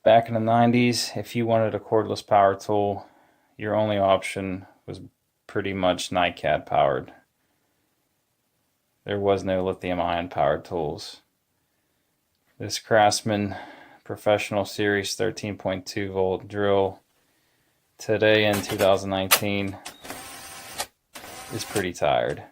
Back in the 90s, if you wanted a cordless power tool, your only option was pretty much ni-cad powered. There was no lithium ion powered tools. This Craftsman Professional Series 13.2 volt drill today in 2019 is pretty tired.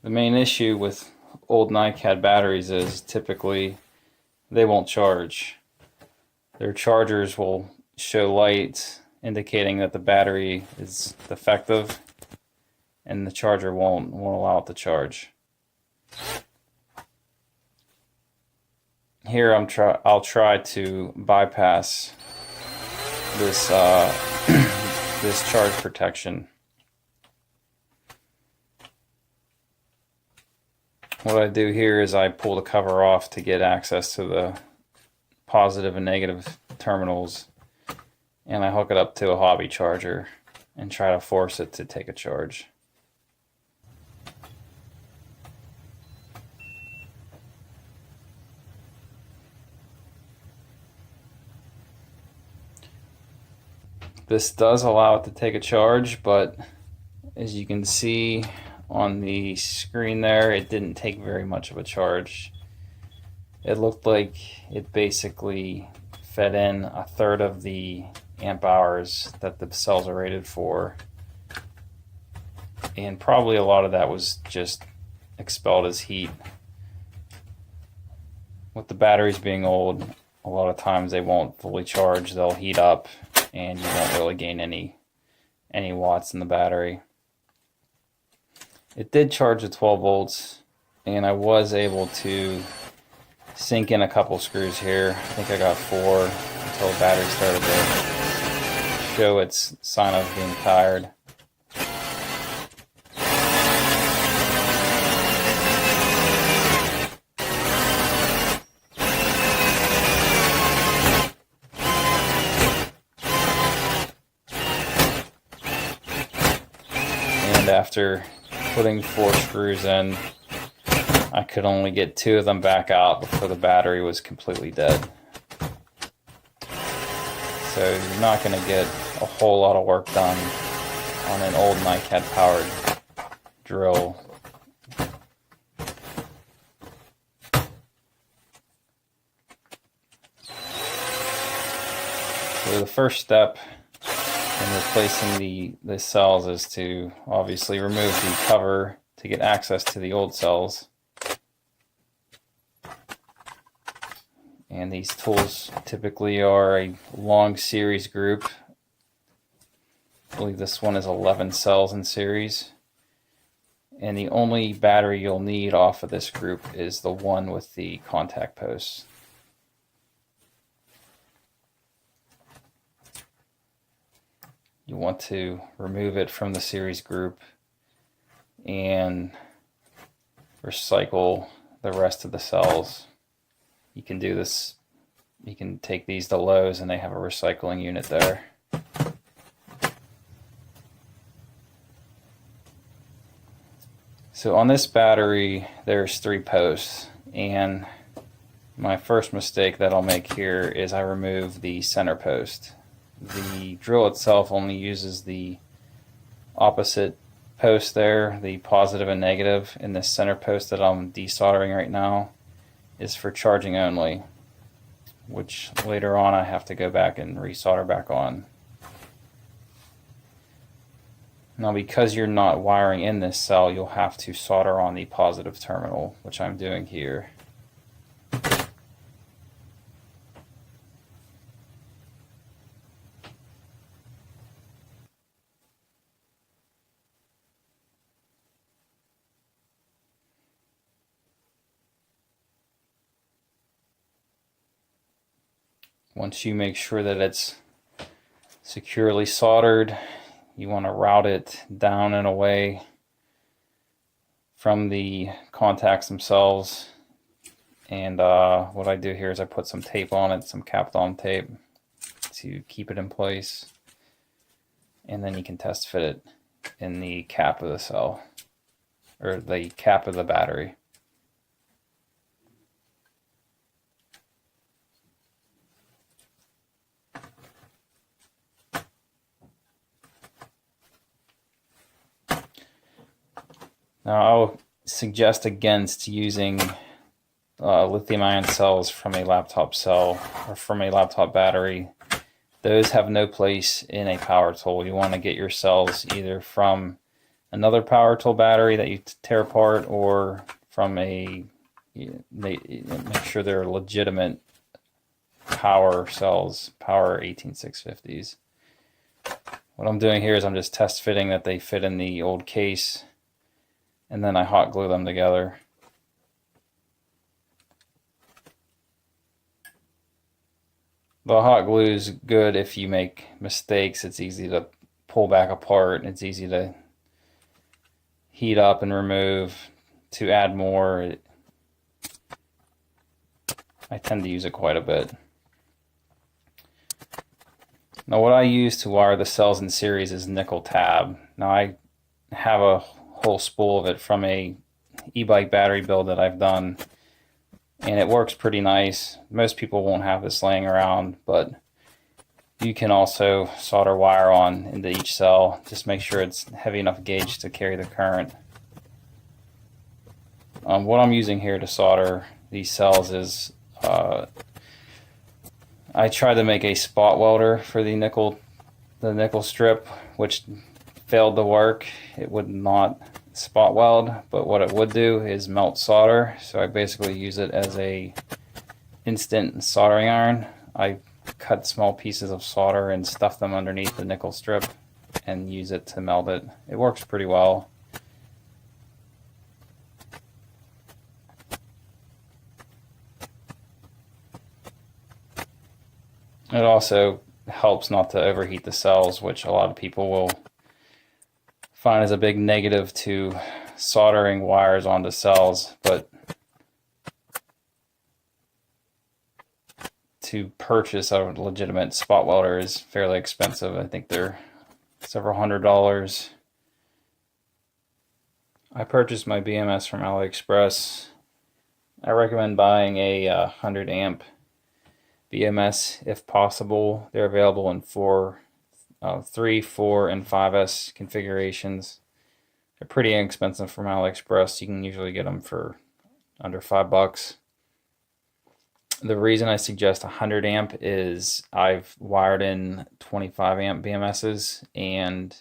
The main issue with old ni-cad batteries is typically they won't charge. Their chargers will show lights indicating that the battery is defective, and the charger won't allow it to charge. Here I'll try to bypass this this charge protection. What I do here is I pull the cover off to get access to the positive and negative terminals, and I hook it up to a hobby charger and try to force it to take a charge. This does allow it to take a charge, but as you can see on the screen there, it didn't take very much of a charge. It looked like it basically fed in a third of the amp hours that the cells are rated for, and probably a lot of that was just expelled as heat. With the batteries being old, a lot of times they won't fully charge, they'll heat up and you won't really gain any watts in the battery. It did charge at 12 volts, and I was able to sink in a couple screws here. I think I got 4 until the battery started to show its sign of being tired. And after putting 4 screws in, I could only get 2 of them back out before the battery was completely dead. So you're not going to get a whole lot of work done on an old ni-cad powered drill. So the first step in replacing the cells is to obviously remove the cover to get access to the old cells. And these tools typically are a long series group. I believe this one is 11 cells in series. And the only battery you'll need off of this group is the one with the contact posts. You want to remove it from the series group and recycle the rest of the cells. You can do this, you can take these to Lowe's and they have a recycling unit there. So on this battery there's 3 posts, and my first mistake that I'll make here is I remove the center post. The drill itself only uses the opposite post there, the positive and negative, and this center post that I'm desoldering right now is for charging only, which later on I have to go back and resolder back on. Now because you're not wiring in this cell, you'll have to solder on the positive terminal, which I'm doing here. Once you make sure that it's securely soldered, you want to route it down and away from the contacts themselves. And what I do here is I put some tape on it, some Kapton tape. It's to keep it in place. And then you can test fit it in the cap of the cell, or the cap of the battery. Now I'll suggest against using lithium-ion cells from a laptop cell or from a laptop battery. Those have no place in a power tool. You want to get your cells either from another power tool battery that you tear apart, or from make sure they're legitimate power cells, power 18650s. What I'm doing here is I'm just test fitting that they fit in the old case, and then I hot glue them together. The hot glue is good if you make mistakes. It's easy to pull back apart. It's easy to heat up and remove. To add more, I tend to use it quite a bit. Now what I use to wire the cells in series is nickel tab. Now I have a whole spool of it from a e-bike battery build that I've done, and it works pretty nice. Most people won't have this laying around, but you can also solder wire on into each cell. Just make sure it's heavy enough gauge to carry the current. What I'm using here to solder these cells is I tried to make a spot welder for the nickel strip, which failed to work. It would not spot weld, but what it would do is melt solder. So I basically use it as a instant soldering iron. I cut small pieces of solder and stuff them underneath the nickel strip and use it to melt it. It works pretty well. It also helps not to overheat the cells, which a lot of people will find as a big negative to soldering wires onto cells, but to purchase a legitimate spot welder is fairly expensive. I think they're several $100s. I purchased my BMS from AliExpress. I recommend buying a 100 amp BMS if possible. They're available in 3, 4, and 5S configurations. They're pretty inexpensive from AliExpress. You can usually get them for under $5. The reason I suggest 100 amp is I've wired in 25 amp BMSs and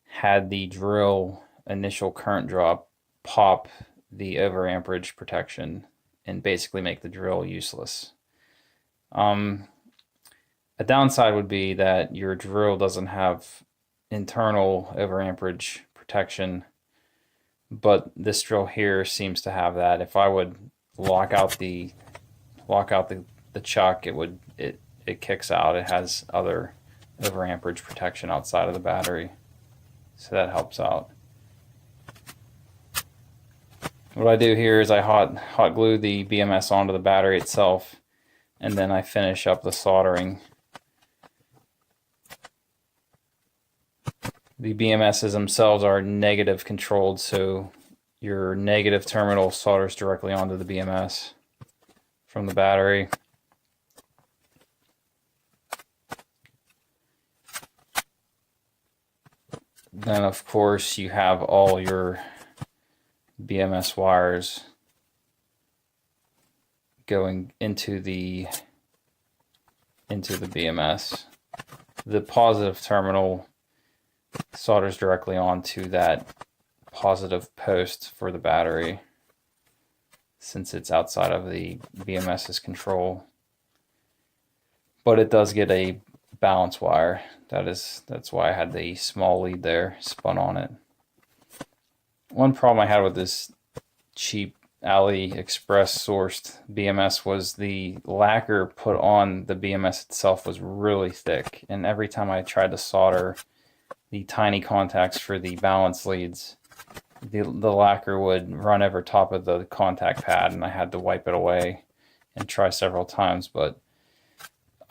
had the drill initial current drop pop the overamperage protection and basically make the drill useless. A downside would be that your drill doesn't have internal overamperage protection, but this drill here seems to have that. If I would lock out the chuck, it kicks out. It has other overamperage protection outside of the battery, so that helps out. What I do here is I hot glue the BMS onto the battery itself, and then I finish up the soldering. The BMSs themselves are negative controlled, so your negative terminal solders directly onto the BMS from the battery. Then of course you have all your BMS wires going into the BMS. The positive terminal solders directly onto that positive post for the battery, since it's outside of the BMS's control. But it does get a balance wire. That's why I had the small lead there spun on it. One problem I had with this cheap AliExpress sourced BMS was the lacquer put on the BMS itself was really thick, and every time I tried to solder the tiny contacts for the balance leads, the lacquer would run over top of the contact pad, and I had to wipe it away and try several times. But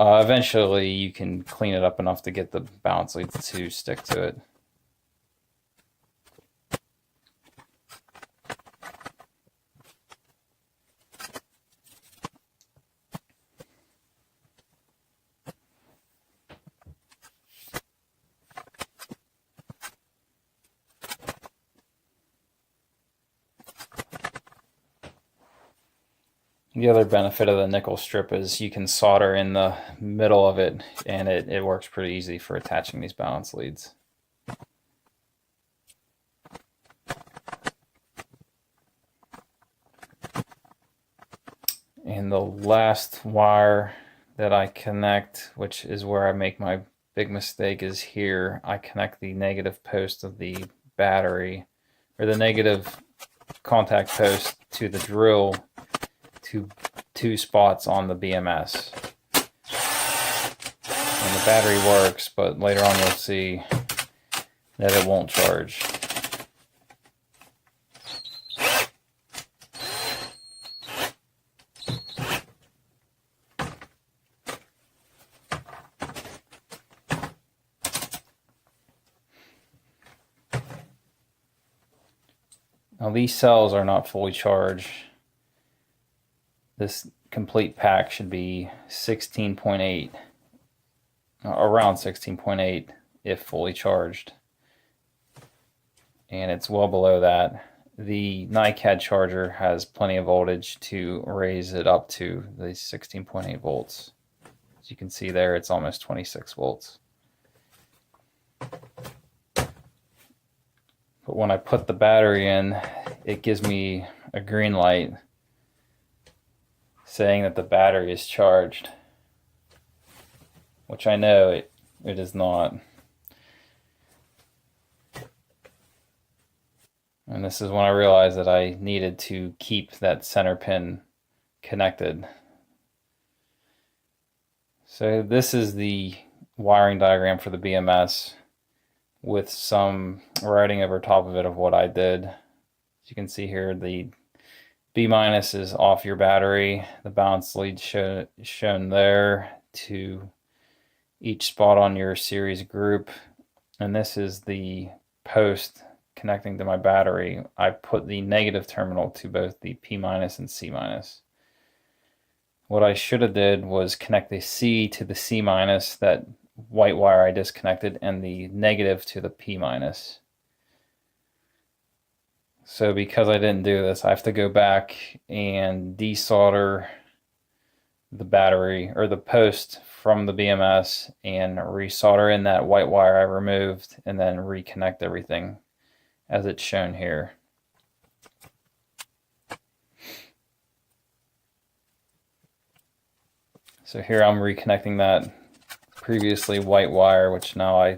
Eventually you can clean it up enough to get the balance leads to stick to it. The other benefit of the nickel strip is you can solder in the middle of it, and it works pretty easy for attaching these balance leads. And the last wire that I connect, which is where I make my big mistake, is here. I connect the negative post of the battery, or the negative contact post, to the drill to 2 spots on the BMS. And the battery works, but later on you'll see that it won't charge. Now these cells are not fully charged. This complete pack should be 16.8, around 16.8 if fully charged. And it's well below that. The ni-cad charger has plenty of voltage to raise it up to the 16.8 volts. As you can see there, it's almost 26 volts. But when I put the battery in, it gives me a green light saying that the battery is charged, which I know it is not. And this is when I realized that I needed to keep that center pin connected. So this is the wiring diagram for the BMS with some writing over top of it of what I did. As you can see here, the B- is off your battery. The balance lead shown there to each spot on your series group. And this is the post connecting to my battery. I put the negative terminal to both the P- and C-. What I should have did was connect the C to the C-, that white wire I disconnected, and the negative to the P-. So because I didn't do this, I have to go back and desolder the battery or the post from the BMS and resolder in that white wire I removed, and then reconnect everything as it's shown here. So here I'm reconnecting that previously white wire, which now I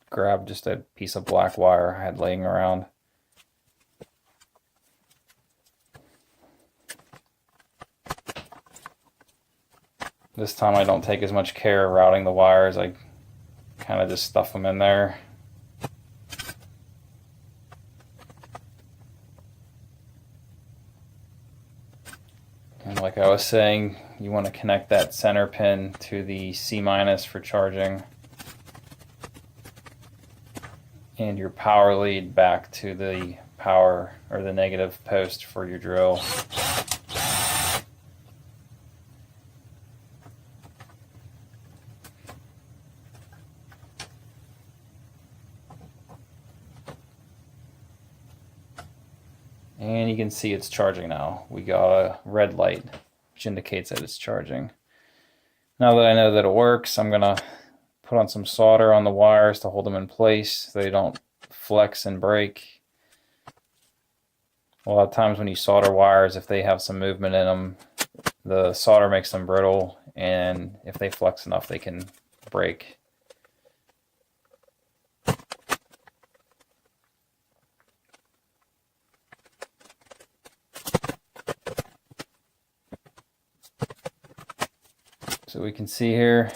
grabbed just a piece of black wire I had laying around. This time I don't take as much care routing the wires. I kind of just stuff them in there. And like I was saying, you want to connect that center pin to the C- for charging, and your power lead back to the power or the negative post for your drill. And you can see it's charging now. We got a red light, which indicates that it's charging. Now that I know that it works, I'm going to put on some solder on the wires to hold them in place so they don't flex and break. A lot of times when you solder wires, if they have some movement in them, the solder makes them brittle, and if they flex enough, they can break. So we can see here,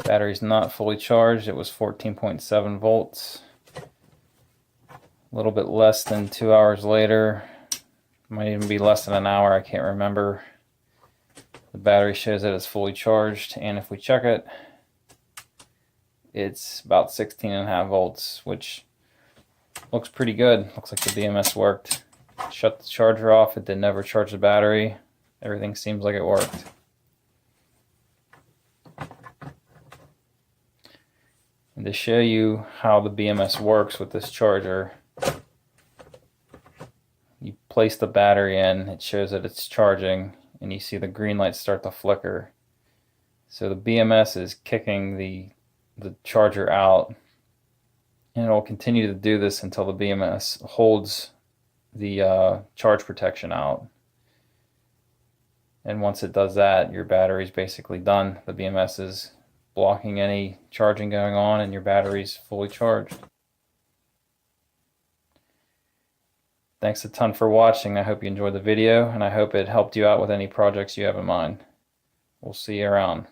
battery's not fully charged. It was 14.7 volts. A little bit less than 2 hours later. Might even be less than an hour, I can't remember. The battery shows that it's fully charged, and if we check it, it's about 16.5 volts, which looks pretty good. Looks like the BMS worked. Shut the charger off, it did never charge the battery. Everything seems like it worked. And to show you how the BMS works with this charger, you place the battery in, it shows that it's charging, and you see the green light start to flicker. So the BMS is kicking the charger out, and it will continue to do this until the BMS holds the charge protection out. And once it does that, your battery is basically done. The BMS is blocking any charging going on, and your battery's fully charged. Thanks a ton for watching. I hope you enjoyed the video, and I hope it helped you out with any projects you have in mind. We'll see you around.